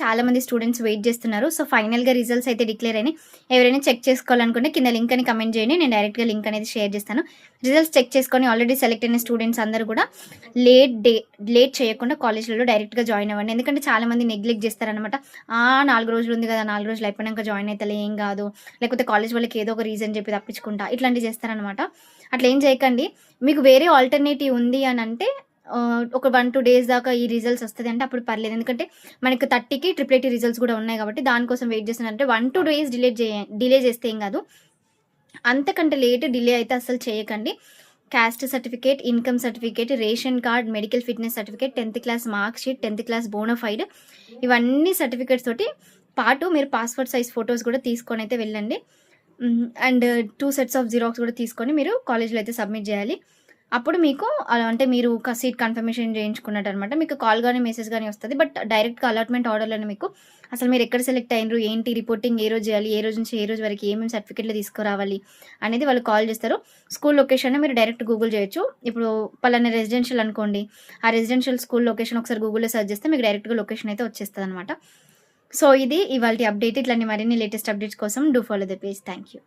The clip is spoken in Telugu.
చాలామంది స్టూడెంట్స్ వెయిట్ చేస్తున్నారు. సో, ఫైనల్‌గా రిజల్ట్స్ అయితే డిక్లేర్ అయినాయి. ఎవరైనా చెక్ చేసుకోవాలనుకుంటే కింద లింక్ అని కమెంట్ చేయండి. నేను డైరెక్ట్‌గా లింక్ అనేది షేర్ చేస్తాను. రిజల్ట్స్ చెక్ చేసుకొని ఆల్రెడీ సెలెక్ట్ అయిన స్టూడెంట్స్ అందరూ కూడా లేట్ డే లేట్ చేయకుండా కాలేజ్‌లలో డైరెక్ట్‌గా జాయిన్ అవ్వండి. ఎందుకంటే చాలామంది నెగ్లెక్ట్ చేస్తారనమాట. 4 రోజులు ఉంది కదా! 4 రోజులు అయిపోయినాక జాయిన్ అయితలే ఏం కాదు. లేకపోతే కాలేజ్ వాళ్ళకి ఏదో ఒక రీజన్ చెప్పి తప్పించుకుంటా ఇట్లాంటివి చేస్తారనమాట. అట్లా ఏం చేయకండి. మీకు వేరే ఆల్టర్‌నేటివ్ ఉంది అనంటే ఒక 1, 2 డేస్ దాకా ఈ రిజల్ట్స్ వస్తది అంటే అప్పుడు పర్లేదు. ఎందుకంటే మనకు 30కి ట్రిపుల్ ఐటీ రిజల్ట్స్ కూడా ఉన్నాయి కాబట్టి దానికోసం వెయిట్ చేస్తున్నారంటే 1, 2 డేస్ డిలే చేస్తే ఏం కాదు. అంతకంటే లేట్ డిలే అయితే అస్సలు చేయకండి. Caste certificate, income certificate, ration card, medical fitness certificate, 10థ్ క్లాస్ మార్క్ షీట్, 10థ్ క్లాస్ బోనాఫైడ్ ఇవన్నీ సర్టిఫికేట్స్ తోటి పాటు మీరు పాస్‌పోర్ట్ సైజ్ ఫోటోస్ కూడా తీసుకొనైతే వెళ్ళండి. అండ్ 2 సెట్స్ ఆఫ్ జిరాక్స్ కూడా తీసుకొని మీరు కాలేజ్‌లో అయితే సబ్మిట్ చేయాలి. అప్పుడు మీకు అంటే మీరు సీట్ కన్ఫర్మేషన్ చేయించుకున్నట్టనమాట. మీకు కాల్ గాని, మెసేజ్ గాని వస్తది. బట్ డైరెక్ట్‌గా అలాట్‌మెంట్ ఆర్డర్‌లోనే మీకు అసలు మీరెక్కడ సెలెక్ట్ అయ్యిండ్రు, ఏంటి రిపోర్టింగ్ ఏ రోజు చేయాలి, ఏ రోజు నుంచి ఏ రోజు వరకు ఏమేమి సర్టిఫికేట్‌లు తీసుకురావాలి అనేది వాళ్ళు కాల్ చేస్తారు. స్కూల్ లొకేషన్ మీరు డైరెక్ట్ గూగుల్ చేయొచ్చు. ఇప్పుడు పలానా రెసిడెన్షియల్ అనుకోండి. ఆ రెసిడెన్షియల్ స్కూల్ లొకేషన్ ఒకసారి గూగుల్‌లో సెర్చ్ చేస్తే మీకు డైరెక్ట్‌గా లొకేషన్ అయితే వచ్చేస్తదనమాట. సో, ఇది ఇవాల్టి అప్డేట్. ఇట్లాంటి మరిన్ని లేటెస్ట్ అప్డేట్స్ కోసం do follow the page. Thank you.